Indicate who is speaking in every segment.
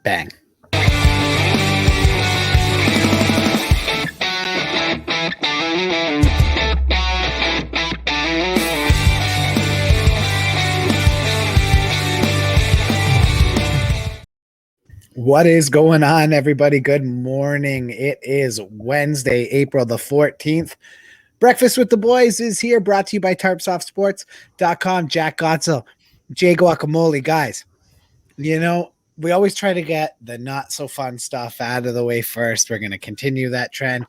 Speaker 1: Bang. What is going on, everybody? Good morning. It is Wednesday, April the 14th. Breakfast with the Boys is here, brought to you by tarpsoftsports.com. Jack Gotzel, Jay Guacamole. Guys, you know, we always try to get the not so fun stuff out of the way first. We're going to continue that trend.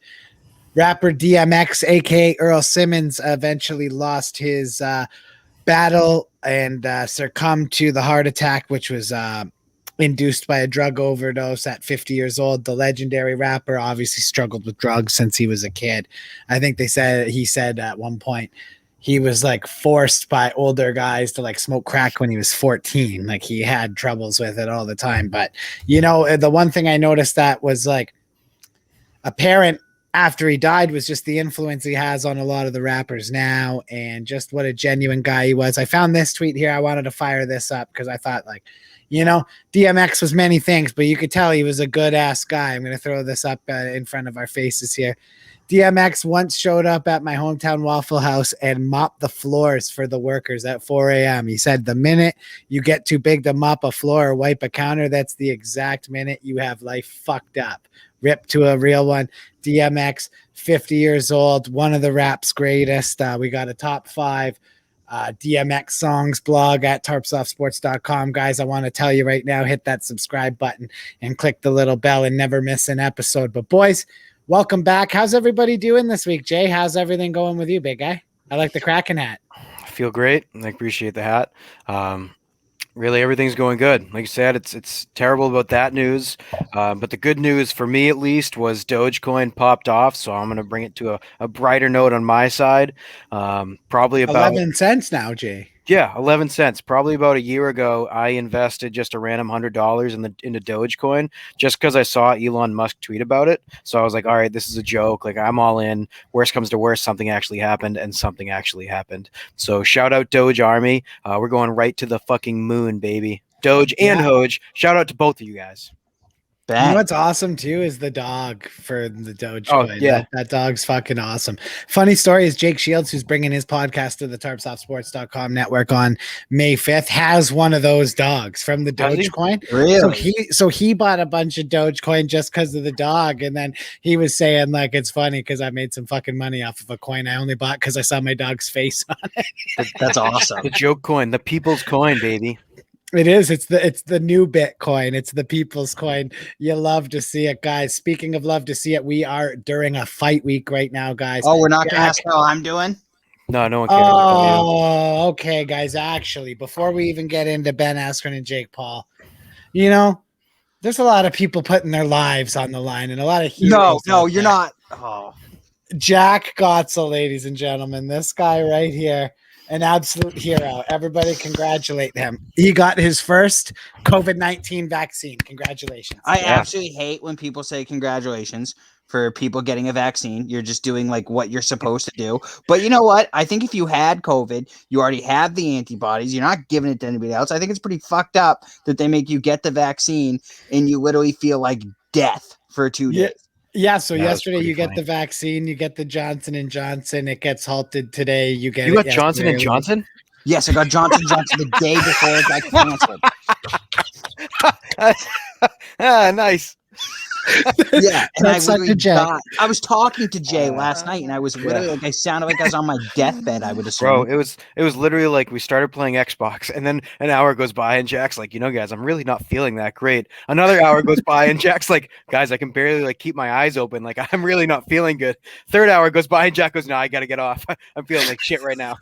Speaker 1: Rapper DMX, aka Earl Simmons, eventually lost his battle and succumbed to the heart attack, which was induced by a drug overdose at 50 years old. The legendary rapper obviously struggled with drugs since he was a kid. I think he said at one point he was like forced by older guys to like smoke crack when he was 14. Like he had troubles with it all the time. But you know, the one thing I noticed that was like apparent after he died was just the influence he has on a lot of the rappers now and just what a genuine guy he was. I found this tweet here. I wanted to fire this up because I thought, like, you know, DMX was many things, but you could tell he was a good ass guy. I'm going to throw this up in front of our faces here. DMX once showed up at my hometown Waffle House and mopped the floors for the workers at 4 a.m. He said, the minute you get too big to mop a floor or wipe a counter, that's the exact minute you have life fucked up. Rip to a real one. DMX, 50 years old, one of the rap's greatest. We got a top 5 DMX songs blog at tarpsoftsports.com. Guys, I want to tell you right now, hit that subscribe button and click the little bell and never miss an episode. But boys, welcome back. How's everybody doing this week? Jay, how's everything going with you, big guy? I like the Kraken hat.
Speaker 2: I feel great. I appreciate the hat. Really, everything's going good. Like you said, it's terrible about that news. But the good news for me, at least, was Dogecoin popped off. So I'm going to bring it to a brighter note on my side. Probably about
Speaker 1: 11 cents now, Jay.
Speaker 2: Yeah, 11 cents. Probably about a year ago, I invested just a random $100 into Dogecoin just because I saw Elon Musk tweet about it. So I was like, all right, this is a joke. Like, I'm all in. Worst comes to worst, something actually happened, and something actually happened. So shout out Doge Army. We're going right to the fucking moon, baby. Doge and Hoge. Shout out to both of you guys.
Speaker 1: Bang. You know what's awesome too is the dog for the Dogecoin.
Speaker 2: Oh, yeah.
Speaker 1: That dog's fucking awesome. Funny story is Jake Shields, who's bringing his podcast to the tarpsoftsports.com network on May 5th, has one of those dogs from the Dogecoin.
Speaker 2: Really?
Speaker 1: So he bought a bunch of Dogecoin just because of the dog. And then he was saying, like, it's funny because I made some fucking money off of a coin I only bought because I saw my dog's face on it.
Speaker 3: That's awesome.
Speaker 2: The joke coin, the people's coin, baby.
Speaker 1: It is. It's the new Bitcoin. It's the people's coin. You love to see it, guys. Speaking of love to see it, we are during a fight week right now, guys.
Speaker 3: Oh, we're not going to ask how I'm doing?
Speaker 2: No one cares.
Speaker 1: Oh, okay, guys. Actually, before we even get into Ben Askren and Jake Paul, you know, there's a lot of people putting their lives on the line and a lot of heroes.
Speaker 3: No, you're not. Oh.
Speaker 1: Jack Gotzel, ladies and gentlemen. This guy right here. An absolute hero. Everybody congratulate him. He got his first COVID-19 vaccine. Congratulations.
Speaker 3: I absolutely hate when people say congratulations for people getting a vaccine. You're just doing like what you're supposed to do. But you know what? I think if you had COVID, you already have the antibodies. You're not giving it to anybody else. I think it's pretty fucked up that they make you get the vaccine and you literally feel like death for 2 days.
Speaker 1: Yeah, so yesterday you get the vaccine, you get the Johnson & Johnson. It gets halted today. You
Speaker 2: got Johnson & Johnson?
Speaker 3: Yes, I got Johnson & Johnson the day before it got canceled.
Speaker 2: Nice.
Speaker 3: Yeah, and I was talking to Jay last night, and I was literally like, I sounded like I was on my deathbed. I would assume.
Speaker 2: Bro, it was literally like we started playing Xbox, and then an hour goes by, and Jack's like, you know, guys, I'm really not feeling that great. Another hour goes by, and Jack's like, guys, I can barely like keep my eyes open, like I'm really not feeling good. Third hour goes by, and Jack goes, no, I gotta get off. I'm feeling like shit right now.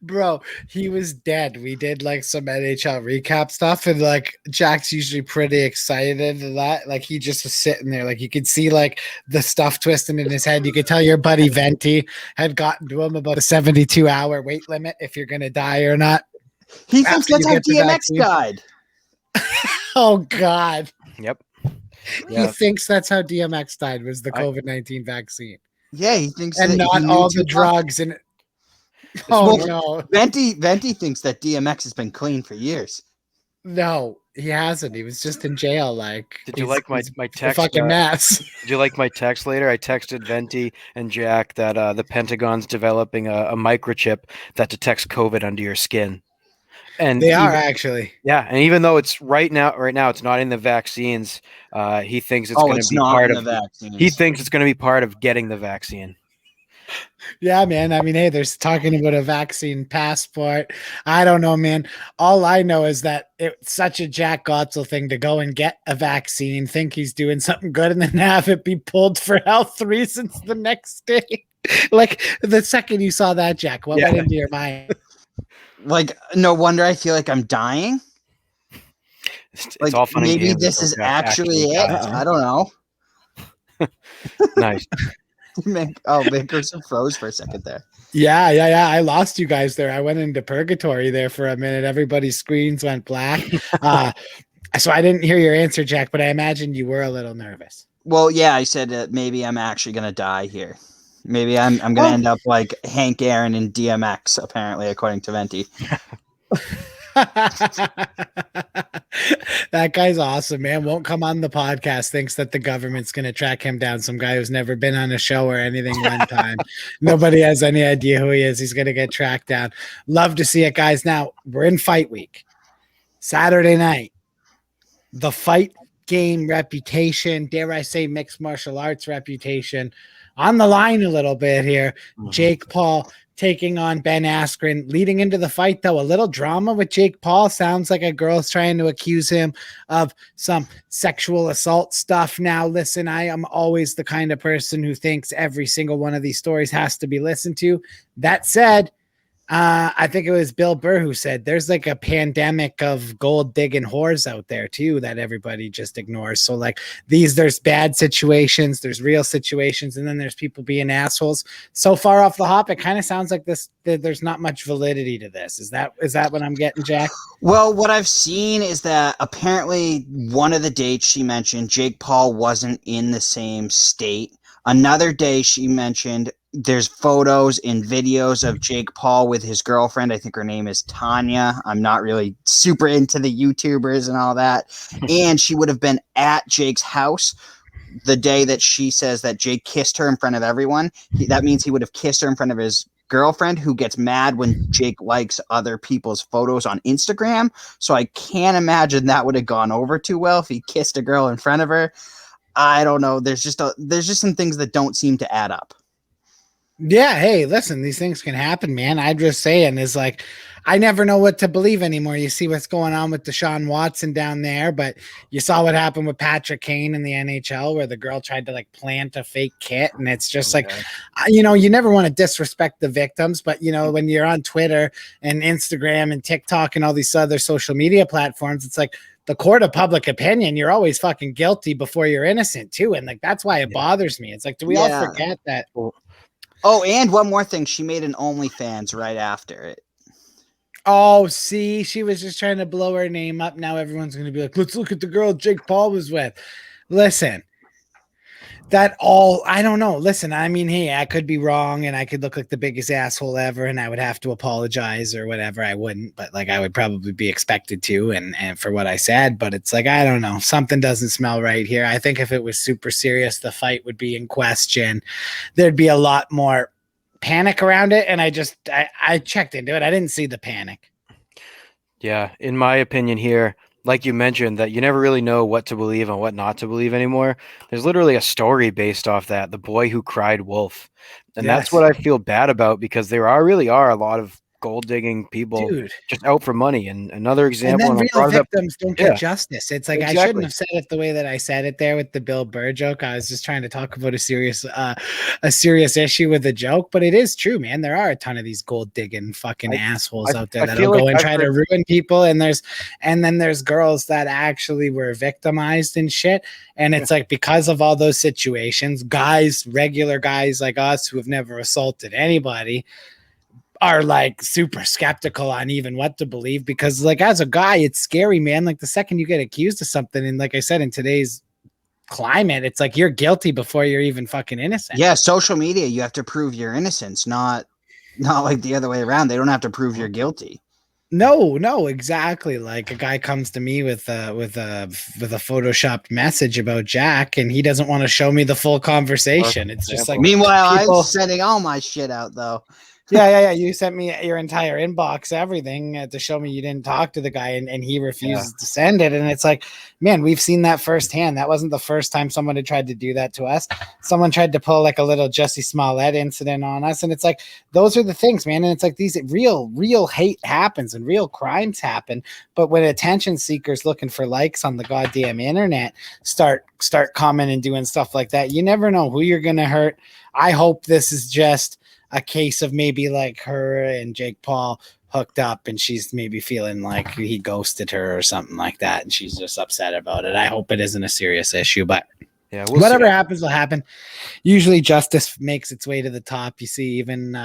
Speaker 1: Bro, he was dead. We did like some NHL recap stuff, and like Jack's usually pretty excited and that, like he just was sitting there, like you could see like the stuff twisting in his head. You could tell your buddy Venti had gotten to him about the 72-hour wait limit if you're gonna die or not.
Speaker 3: He thinks that's how DMX died.
Speaker 1: Oh God.
Speaker 2: Yep.
Speaker 1: He thinks that's how DMX died, was the COVID-19 vaccine.
Speaker 3: Yeah, he thinks
Speaker 1: and not all the drugs and no.
Speaker 3: Venti thinks that DMX has been clean for years.
Speaker 1: No, he hasn't. He was just in jail. Like,
Speaker 2: Did you like my
Speaker 1: he's a
Speaker 2: text?
Speaker 1: fucking mess.
Speaker 2: Did you like my text later? I texted Venti and Jack that the Pentagon's developing a microchip that detects COVID under your skin. And
Speaker 1: They are actually.
Speaker 2: yeah, and even though it's right now it's not in the vaccines. He thinks it's
Speaker 3: Oh,
Speaker 2: going to
Speaker 3: it's
Speaker 2: be
Speaker 3: not
Speaker 2: part
Speaker 3: in
Speaker 2: of.
Speaker 3: the vaccines.
Speaker 2: He thinks it's going to be part of getting the vaccine.
Speaker 1: Yeah, man. I mean, hey, there's talking about a vaccine passport. I don't know, man. All I know is that it's such a Jack Gotzel thing to go and get a vaccine, think he's doing something good, and then have it be pulled for health reasons the next day. Like the second you saw that, Jack, what went into your mind?
Speaker 3: Like, no wonder I feel like I'm dying.
Speaker 2: It's
Speaker 3: Like,
Speaker 2: all fun and
Speaker 3: maybe
Speaker 2: games
Speaker 3: this
Speaker 2: until
Speaker 3: is
Speaker 2: Jack
Speaker 3: actually it.
Speaker 2: dies.
Speaker 3: I don't know.
Speaker 2: Nice.
Speaker 3: Mickelson froze for a second there.
Speaker 1: Yeah. I lost you guys there. I went into purgatory there for a minute. Everybody's screens went black. So I didn't hear your answer, Jack, but I imagine you were a little nervous.
Speaker 3: Well, yeah, I said that maybe I'm actually gonna die here. Maybe I'm gonna end up like Hank Aaron in DMX, apparently, according to Venti.
Speaker 1: That guy's awesome, man. Won't come on the podcast. Thinks that the government's going to track him down. Some guy who's never been on a show or anything one time. Nobody has any idea who he is. He's going to get tracked down. Love to see it, guys. Now we're in fight week. Saturday night. The fight game reputation, dare I say mixed martial arts reputation, on the line a little bit here. Jake Paul taking on Ben Askren. Leading into the fight, though, a little drama with Jake Paul. Sounds like a girl's trying to accuse him of some sexual assault stuff. Now, listen, I am always the kind of person who thinks every single one of these stories has to be listened to. That said, I think it was Bill Burr who said there's like a pandemic of gold digging whores out there too that everybody just ignores. So like there's bad situations, there's real situations, and then there's people being assholes. So far off the hop, it kind of sounds like there's not much validity to this. Is that what I'm getting, Jack?
Speaker 3: Well, what I've seen is that apparently one of the dates she mentioned, Jake Paul wasn't in the same state. Another day she mentioned there's photos and videos of Jake Paul with his girlfriend. I think her name is Tanya. I'm not really super into the YouTubers and all that. And she would have been at Jake's house the day that she says that Jake kissed her in front of everyone. That means he would have kissed her in front of his girlfriend, who gets mad when Jake likes other people's photos on Instagram. So I can't imagine that would have gone over too well if he kissed a girl in front of her. I don't know. There's just some things that don't seem to add up.
Speaker 1: Yeah, hey, listen, these things can happen, man. I'm just saying is like I never know what to believe anymore. You see what's going on with Deshaun Watson down there, but you saw what happened with Patrick Kane in the NHL where the girl tried to like plant a fake kit, and it's just like you never want to disrespect the victims, but when you're on Twitter and Instagram and TikTok and all these other social media platforms, it's like the court of public opinion, you're always fucking guilty before you're innocent too. And like that's why it bothers me. It's like, do we all forget that?
Speaker 3: Oh, and one more thing. She made an OnlyFans right after it.
Speaker 1: Oh, see, she was just trying to blow her name up. Now everyone's going to be like, let's look at the girl Jake Paul was with. Listen, I don't know. Listen, I mean, hey, I could be wrong and I could look like the biggest asshole ever and I would have to apologize or whatever. I wouldn't, but like I would probably be expected to and for what I said. But it's like, I don't know. Something doesn't smell right here. I think if it was super serious, the fight would be in question. There'd be a lot more panic around it. And I checked into it. I didn't see the panic.
Speaker 2: Yeah, in my opinion here, like you mentioned, that you never really know what to believe and what not to believe anymore. There's literally a story based off that, The Boy Who Cried Wolf. And that's what I feel bad about, because there really are a lot of gold digging people just out for money. And another example,
Speaker 1: and then real victims don't get justice. It's like
Speaker 2: exactly.
Speaker 1: I shouldn't have said it the way that I said it there with the Bill Burr joke. I was just trying to talk about a serious issue with a joke, but it is true, man. There are a ton of these gold digging fucking assholes out there that'll go and try to ruin people. And then there's girls that actually were victimized and shit. And it's like, because of all those situations, regular guys like us who have never assaulted anybody are like super skeptical on even what to believe, because like as a guy, it's scary, man. Like the second you get accused of something, and like I said, in today's climate, it's like you're guilty before you're even fucking innocent.
Speaker 3: Yeah, social media, you have to prove your innocence, not like the other way around. They don't have to prove you're guilty.
Speaker 1: No, exactly. Like a guy comes to me with a photoshopped message about Jack, and he doesn't want to show me the full conversation. It's just like
Speaker 3: Meanwhile, I'm
Speaker 1: people.
Speaker 3: sending all my shit out though.
Speaker 1: Yeah. You sent me your entire inbox, everything to show me you didn't talk to the guy, and he refuses to send it. And it's like, man, we've seen that firsthand. That wasn't the first time someone had tried to do that to us. Someone tried to pull like a little Jussie Smollett incident on us, and it's like those are the things, man. And it's like these real hate happens and real crimes happen. But when attention seekers looking for likes on the goddamn internet start commenting and doing stuff like that, you never know who you're gonna hurt. I hope this is just a case of maybe like her and Jake Paul hooked up and she's maybe feeling like he ghosted her or something like that, and she's just upset about it. I hope it isn't a serious issue, but whatever happens will happen. Usually justice makes its way to the top. You see, even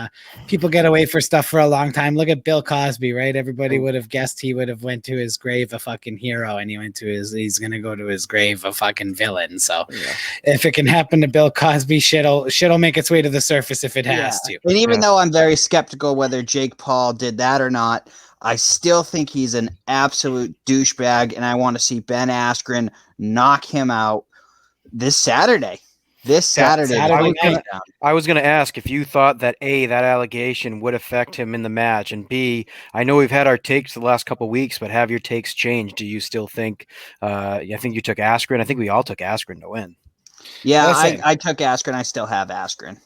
Speaker 1: people get away for stuff for a long time. Look at Bill Cosby, right? Everybody would have guessed he would have went to his grave a fucking hero, and he's going to go to his grave a fucking villain. So if it can happen to Bill Cosby, shit'll make its way to the surface if it has to.
Speaker 3: And even though I'm very skeptical whether Jake Paul did that or not, I still think he's an absolute douchebag, and I want to see Ben Askren knock him out this Saturday.
Speaker 2: I was going to ask if you thought that A, that allegation would affect him in the match, and B, I know we've had our takes the last couple of weeks, but have your takes changed? Do you still think? I think you took Askren. I think we all took Askren to win.
Speaker 3: Yeah, I took Askren. I still have Askren.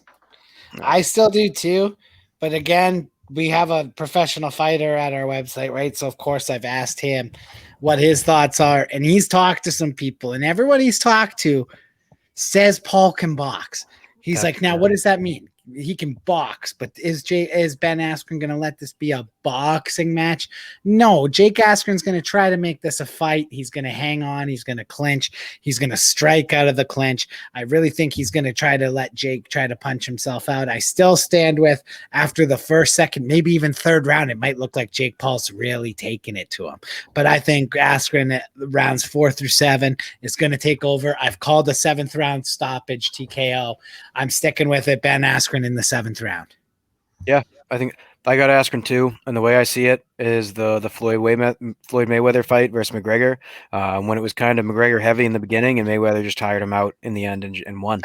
Speaker 1: I still do too, but again, we have a professional fighter at our website, right? So of course I've asked him what his thoughts are, and he's talked to some people, and everyone he's talked to says Paul can box. He's like, now what does that mean? He can box, but is Ben Askren going to let this be a boxing match? No, Jake Askren's going to try to make this a fight. He's going to hang on. He's going to clinch. He's going to strike out of the clinch. I really think he's going to try to let Jake try to punch himself out. I still stand with after the first, second, maybe even third round, it might look like Jake Paul's really taking it to him. But I think Askren at rounds 4 through 7 is going to take over. I've called a 7th round stoppage TKO. I'm sticking with it. Ben Askren in the 7th round.
Speaker 2: Yeah, I think I got Askren too, and the way I see it is the Floyd Mayweather fight versus McGregor. When it was kind of McGregor heavy in the beginning, and Mayweather just tired him out in the end and won.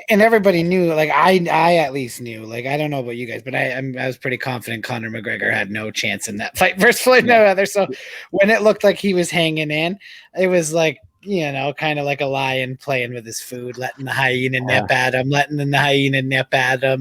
Speaker 1: And everybody knew, like I at least knew, like I don't know about you guys, but I was pretty confident Conor McGregor had no chance in that fight versus Floyd Mayweather. So when it looked like he was hanging in, it was like, kind of like a lion playing with his food, letting the hyena nip at him,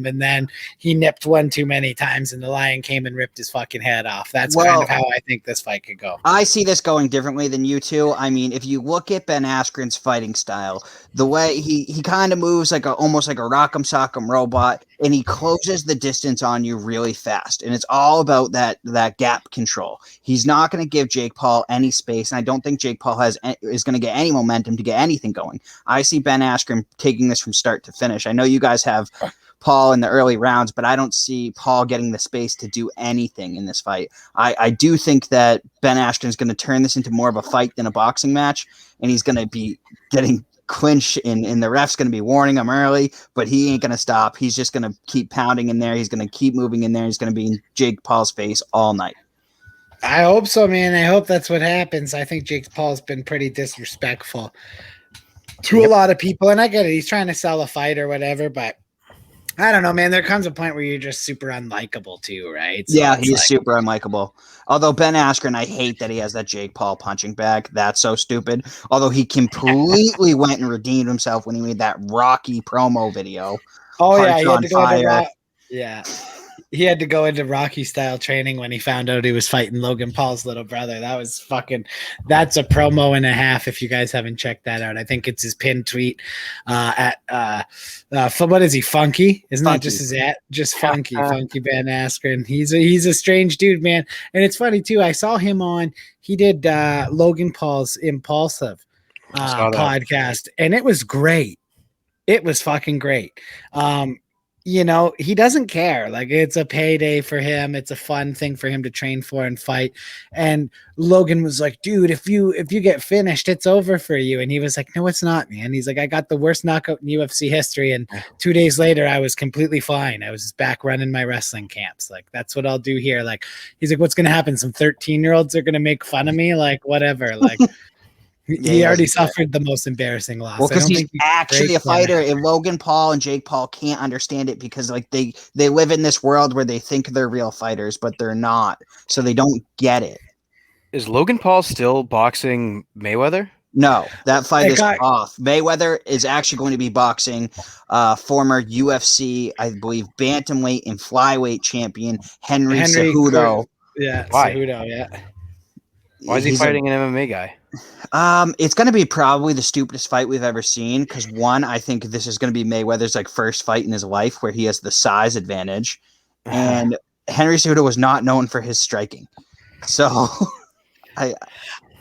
Speaker 1: and then he nipped one too many times, and the lion came and ripped his fucking head off. That's kind of how I think this fight could go.
Speaker 3: I see this going differently than you two. I mean, if you look at Ben Askren's fighting style, the way he kind of moves almost like a rock'em sock'em robot, and he closes the distance on you really fast, and it's all about that gap control. He's not going to give Jake Paul any space, and I don't think Jake Paul is going to get any momentum to get anything going. I see Ben Askren taking this from start to finish. I know you guys have Paul in the early rounds, but I don't see Paul getting the space to do anything in this fight. I do think that Ben Askren is going to turn this into more of a fight than a boxing match, and he's going to be getting clinch and the ref's going to be warning him early, but he ain't going to stop. He's just going to keep pounding in there. He's going to keep moving in there. He's going to be in Jake Paul's face all night.
Speaker 1: I hope so, man. I hope that's what happens. I think Jake Paul's been pretty disrespectful to a lot of people, and I get it. He's trying to sell a fight or whatever, but I don't know, man. There comes a point where you're just super unlikable too, right? So
Speaker 3: yeah, he's super unlikable. Although Ben Askren, I hate that he has that Jake Paul punching bag. That's so stupid. Although he completely went and redeemed himself when he made that Rocky promo video.
Speaker 1: Oh, yeah, he had to go into he had to go into Rocky style training when he found out he was fighting Logan Paul's little brother. That's a promo and a half. If you guys haven't checked that out, I think it's his pinned tweet what is he? Funky? Isn't that just his at? Just Funky Ben Askren. He's a strange dude, man. And it's funny too. I saw him he did Logan Paul's Impulsive podcast, and it was great. It was fucking great. he doesn't care. Like, it's a payday for him. It's a fun thing for him to train for and fight. And Logan was like, dude, if you get finished, it's over for you. And he was like, no, it's not, man. He's like, I got the worst knockout in UFC history. And 2 days later, I was completely fine. I was just back running my wrestling camps. Like, that's what I'll do here. Like, he's like, what's going to happen? Some 13-year-olds are going to make fun of me? Like, whatever. Like, he already suffered the most embarrassing loss.
Speaker 3: Well, because he's actually a fighter, and Logan Paul and Jake Paul can't understand it because like they live in this world where they think they're real fighters, but they're not. So they don't get it.
Speaker 2: Is Logan Paul still boxing Mayweather?
Speaker 3: No, that fight is off. Mayweather is actually going to be boxing former UFC, I believe, bantamweight and flyweight champion Henry Cejudo.
Speaker 1: Yeah,
Speaker 2: Why?
Speaker 1: Cejudo, yeah.
Speaker 2: Why is he fighting an MMA guy?
Speaker 3: It's going to be probably the stupidest fight we've ever seen because, one, I think this is going to be Mayweather's like first fight in his life where he has the size advantage, and Henry Cejudo was not known for his striking. So,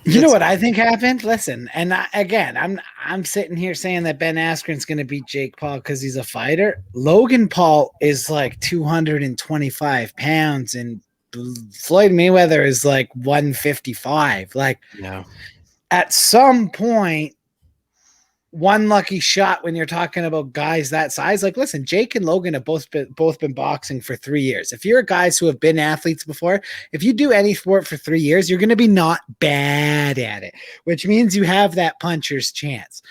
Speaker 1: you know what I think happened? Listen, and I'm sitting here saying that Ben Askren's going to beat Jake Paul because he's a fighter. Logan Paul is like 225 pounds and Floyd Mayweather is like 155. Like, at some point, one lucky shot when you're talking about guys that size. Like, listen, Jake and Logan have both been boxing for 3 years. If you're guys who have been athletes before, if you do any sport for 3 years, you're going to be not bad at it, which means you have that puncher's chance.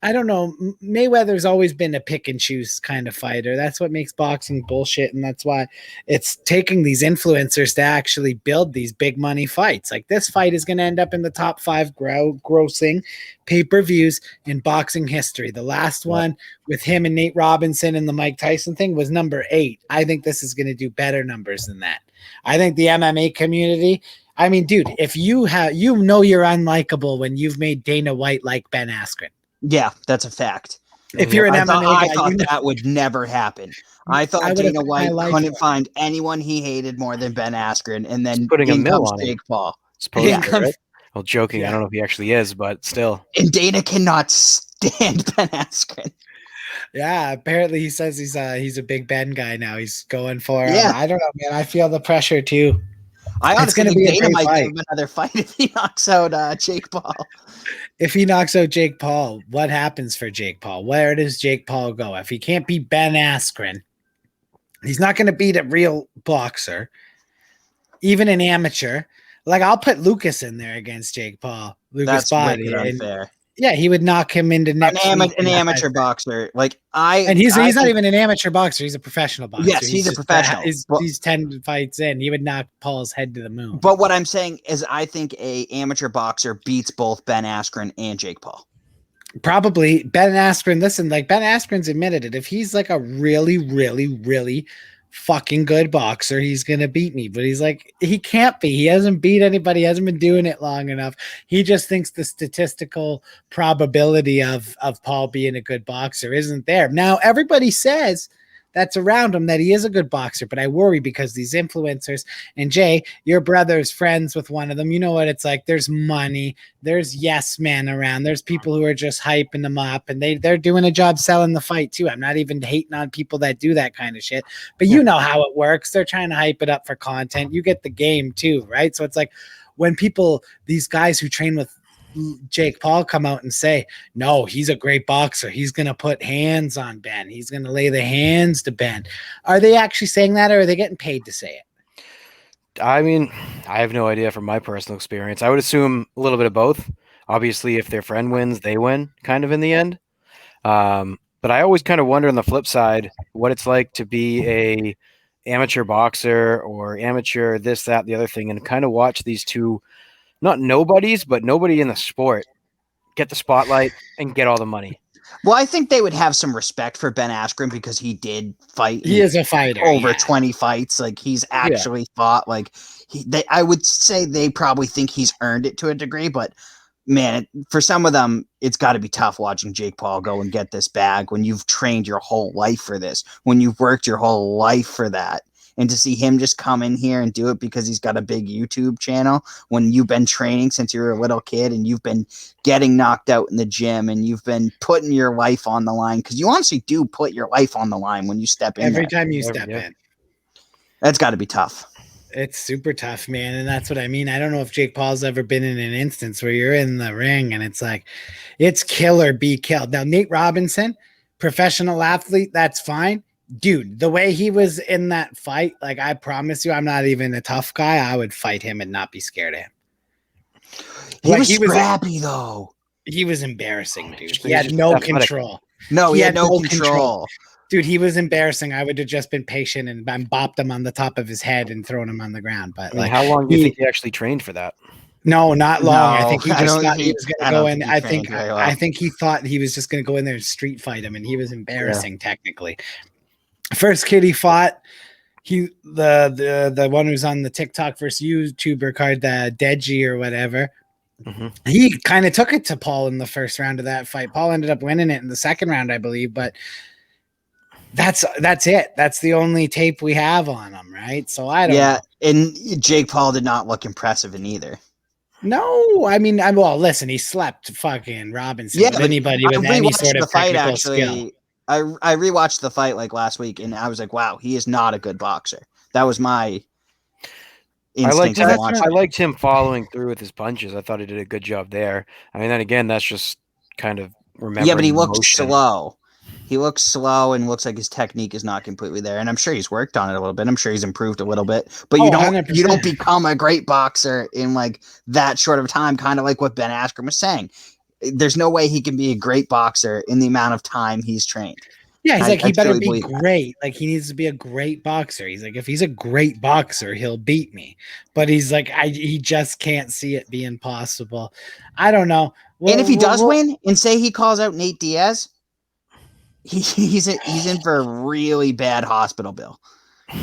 Speaker 1: I don't know. Mayweather's always been a pick and choose kind of fighter. That's what makes boxing bullshit. And that's why it's taking these influencers to actually build these big money fights. Like, this fight is going to end up in the top 5 grossing pay-per-views in boxing history. The last one with him and Nate Robinson and the Mike Tyson thing was number 8. I think this is going to do better numbers than that. I think the MMA community, I mean, dude, if you're unlikable when you've made Dana White like Ben Askren.
Speaker 3: Yeah, that's a fact.
Speaker 1: If you're an MMA guy,
Speaker 3: I thought that would never happen. I thought Dana White couldn't find anyone he hated more than Ben Askren, and then
Speaker 2: putting a mill on
Speaker 3: Jake Paul.
Speaker 2: Right? Well, joking. Yeah. I don't know if he actually is, but still.
Speaker 3: And Dana cannot stand Ben Askren.
Speaker 1: Yeah, apparently he says he's a Big Ben guy now. He's going for. I don't know, man. I feel the pressure too.
Speaker 3: I honestly think Dana might give him another fight if he knocks out Jake Paul.
Speaker 1: If he knocks out Jake Paul, what happens for Jake Paul? Where does Jake Paul go? If he can't beat Ben Askren, he's not going to beat a real boxer, even an amateur. Like, I'll put Lucas in there against Jake Paul. Lucas Body.
Speaker 3: Unfair.
Speaker 1: Yeah, he would knock him into next
Speaker 3: an amateur boxer.
Speaker 1: And he's not even an amateur boxer. He's a professional boxer.
Speaker 3: Yes, he's a professional.
Speaker 1: He's 10 fights in. He would knock Paul's head to the moon.
Speaker 3: But what I'm saying is I think a amateur boxer beats both Ben Askren and Jake Paul.
Speaker 1: Probably. Ben Askren, listen, like, Ben Askren's admitted it. If he's like a really, really, really fucking good boxer, he's gonna beat me. But he's like, he can't be. He hasn't beat anybody. He hasn't been doing it long enough. He just thinks the statistical probability of Paul being a good boxer isn't there. Now, everybody says that's around him that he is a good boxer, but I worry because these influencers, and Jay, your brother's friends with one of them, you know what it's like. There's money, there's yes men around, there's people who are just hyping them up, and they're doing a job selling the fight too. I'm not even hating on people that do that kind of shit, but you know how it works. They're trying to hype it up for content. You get the game too, right? So it's like when these guys who train with Jake Paul come out and say, no, he's a great boxer. He's going to put hands on Ben. He's going to lay the hands to Ben. Are they actually saying that, or are they getting paid to say it?
Speaker 2: I mean, I have no idea from my personal experience. I would assume a little bit of both. Obviously, if their friend wins, they win kind of in the end. But I always kind of wonder on the flip side what it's like to be a amateur boxer or amateur this, that, the other thing, and kind of watch these two, not nobodies, but nobody in the sport get the spotlight and get all the money.
Speaker 3: Well, I think they would have some respect for Ben Askren because he did fight.
Speaker 1: He is a fighter.
Speaker 3: Over 20 fights. Like, he's actually fought. Like, I would say they probably think he's earned it to a degree, but man, for some of them, it's got to be tough watching Jake Paul go and get this bag when you've trained your whole life for this, when you've worked your whole life for that. and to see him just come in here and do it because he's got a big YouTube channel when you've been training since you were a little kid and you've been getting knocked out in the gym and you've been putting your life on the line, because you honestly do put your life on the line when you step in
Speaker 1: Every
Speaker 3: there.
Speaker 1: time you step in.
Speaker 3: That's got to be tough.
Speaker 1: It's super tough, man. And that's what I mean. I don't know if Jake Paul's ever been in an instance where you're in the ring and it's like, it's kill or be killed. Now, Nate Robinson, professional athlete, that's fine. Dude, the way he was in that fight, like, I promise you, I'm not even a tough guy. I would fight him and not be scared of him.
Speaker 3: He was scrappy, though.
Speaker 1: He was embarrassing, dude.
Speaker 2: He
Speaker 1: He had no control.
Speaker 3: No, he had no control.
Speaker 1: Dude, he was embarrassing. I would have just been patient and bopped him on the top of his head and thrown him on the ground. But like,
Speaker 2: how long do you think he actually trained for that?
Speaker 1: No, not long.
Speaker 3: No,
Speaker 1: I think he just thought he was going to go in.
Speaker 3: I
Speaker 1: think he thought he was just going to go in there and street fight him, and he was embarrassing technically. First kid he fought, the one who's on the TikTok versus YouTuber card, the Deji or whatever.
Speaker 2: Mm-hmm.
Speaker 1: He kind of took it to Paul in the first round of that fight. Paul ended up winning it in the second round, I believe, but that's it. That's the only tape we have on him, right? So I don't know.
Speaker 3: And Jake Paul did not look impressive in either.
Speaker 1: No, I mean, well, listen, he slept fucking Robinson with anybody with any sort of technical skill.
Speaker 3: I rewatched the fight like last week, and I was like, wow, he is not a good boxer. That was my instinct.
Speaker 2: I liked him following through with his punches. I thought he did a good job there. I mean, then again, that's just kind of remembering.
Speaker 3: Yeah, but he looked slow. He looks slow and looks like his technique is not completely there. And I'm sure he's worked on it a little bit. I'm sure he's improved a little bit. But you don't become a great boxer in like that short of time, kind of like what Ben Askren was saying. There's no way he can be a great boxer in the amount of time he's trained.
Speaker 1: Yeah, he's like, he better be great. Like, he needs to be a great boxer. He's like, if he's a great boxer, he'll beat me. But he's like, he just can't see it being possible. I don't know.
Speaker 3: And if he does win and say he calls out Nate Diaz, he's in for a really bad hospital bill.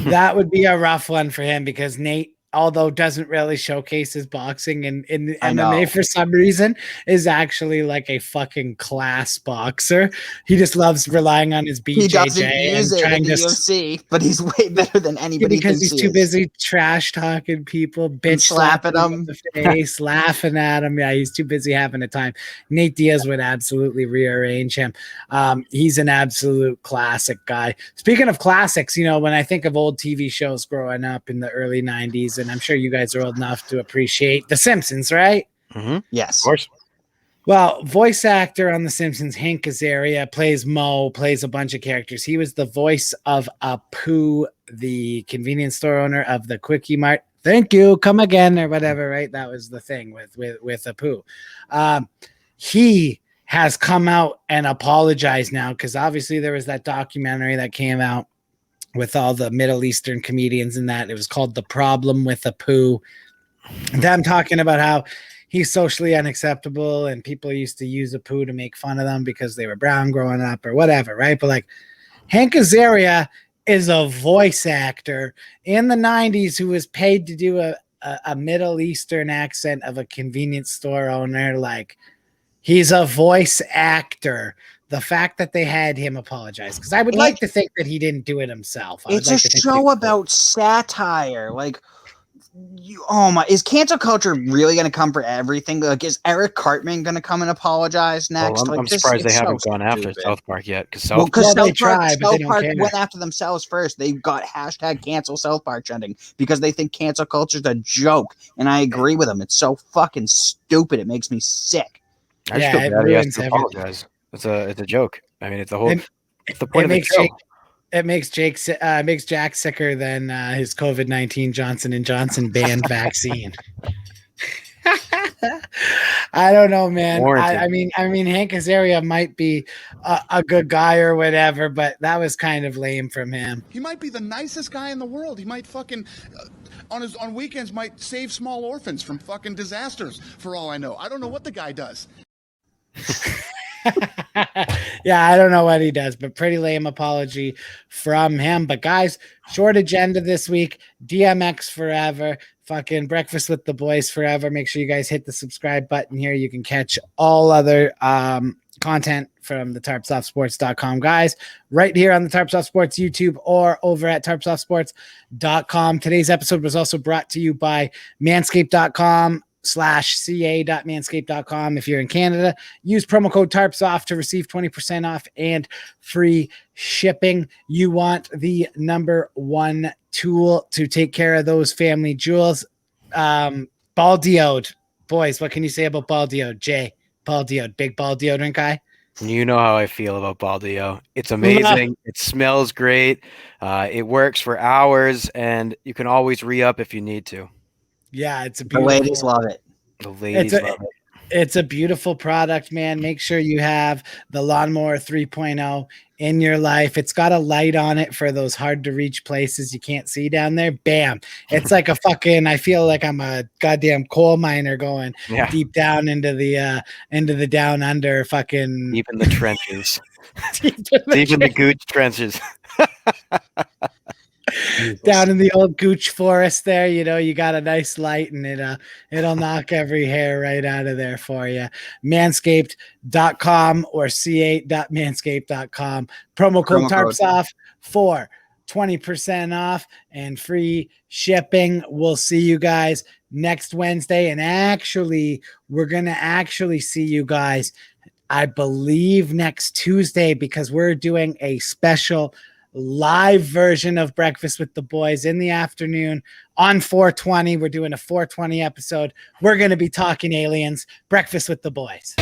Speaker 1: That would be a rough one for him because Nate, although doesn't really showcase his boxing in MMA for some reason, is actually like a fucking class boxer. He just loves relying on his BJJ.
Speaker 3: He doesn't use it in the UFC, but he's way better than anybody
Speaker 1: because he's too busy trash talking people, bitch slapping them in the face, laughing at him. Yeah, he's too busy having a time. Nate Diaz would absolutely rearrange him. He's an absolute classic guy. Speaking of classics, you know, when I think of old TV shows growing up in the early 90s, and I'm sure you guys are old enough to appreciate The Simpsons, right?
Speaker 2: Mm-hmm.
Speaker 3: Yes.
Speaker 2: Of course.
Speaker 1: Well, voice actor on The Simpsons, Hank Azaria, plays Moe, plays a bunch of characters. He was the voice of Apu, the convenience store owner of the Quickie Mart. Thank you, come again, or whatever, right? That was the thing with Apu. He has come out and apologized now because obviously there was that documentary that came out with all the Middle Eastern comedians in that. It was called The Problem with Apu. Them talking about how he's socially unacceptable and people used to use Apu to make fun of them because they were brown growing up or whatever, right? But like Hank Azaria is a voice actor in the 90s who was paid to do a Middle Eastern accent of a convenience store owner. Like, he's a voice actor. The fact that they had him apologize, because I would like to think that he didn't do it himself.
Speaker 3: It's a show about satire. Like, is cancel culture really going to come for everything? Like, is Eric Cartman going to come and apologize next?
Speaker 2: I'm surprised they haven't gone after South Park yet. Because South
Speaker 3: Park went after themselves first. They got hashtag cancel South Park trending because they think cancel culture is a joke. And I agree with them. It's so fucking stupid. It makes me sick.
Speaker 2: I just feel bad he has to apologize. It's a joke. I mean, it's the point of the show.
Speaker 1: It makes Jack sicker than his COVID-19 Johnson & Johnson banned vaccine. I don't know, man. I mean, Hank Azaria might be a good guy or whatever, but that was kind of lame from him.
Speaker 4: He might be the nicest guy in the world. He might fucking on weekends might save small orphans from fucking disasters. For all I know, I don't know what the guy does.
Speaker 1: Yeah, I don't know what he does, but pretty lame apology from him. But guys, short agenda this week. DMX forever. Fucking Breakfast with the Boys forever. Make sure you guys hit the subscribe button here. You can catch all other content from the tarpsoftsports.com guys right here on the Tarps Off Sports YouTube or over at tarpsoftsports.com. Today's episode was also brought to you by manscaped.com/ca.manscaped.com. If you're in Canada, use promo code TARPSOFF to receive 20% off and free shipping. You want the number one tool to take care of those family jewels. Ball deodorant. Boys, what can you say about ball deodorant? Jay, ball deodorant, big ball deodorant guy.
Speaker 2: You know how I feel about Baldio. It's amazing. It smells great. It works for hours, and you can always re-up if you need to.
Speaker 1: Yeah, it's a
Speaker 3: The
Speaker 1: beautiful.
Speaker 3: ladies love it.
Speaker 2: The ladies love it.
Speaker 1: It's a beautiful product, man. Make sure you have the Lawnmower 3.0 in your life. It's got a light on it for those hard to reach places you can't see down there. Bam. It's like a fucking, I feel like I'm a goddamn coal miner going deep down into the down under fucking
Speaker 2: deep in the trenches. deep in the gooch trenches.
Speaker 1: Down in the old gooch forest there, you got a nice light and it'll knock every hair right out of there for you. Manscaped.com or c8.manscaped.com. Promo code TARPSOFF for 20% off and free shipping. We'll see you guys next Wednesday. And actually, we're going to see you guys, I believe, next Tuesday, because we're doing a special live version of Breakfast with the Boys in the afternoon on 420. We're doing a 420 episode. We're going to be talking aliens. Breakfast with the Boys.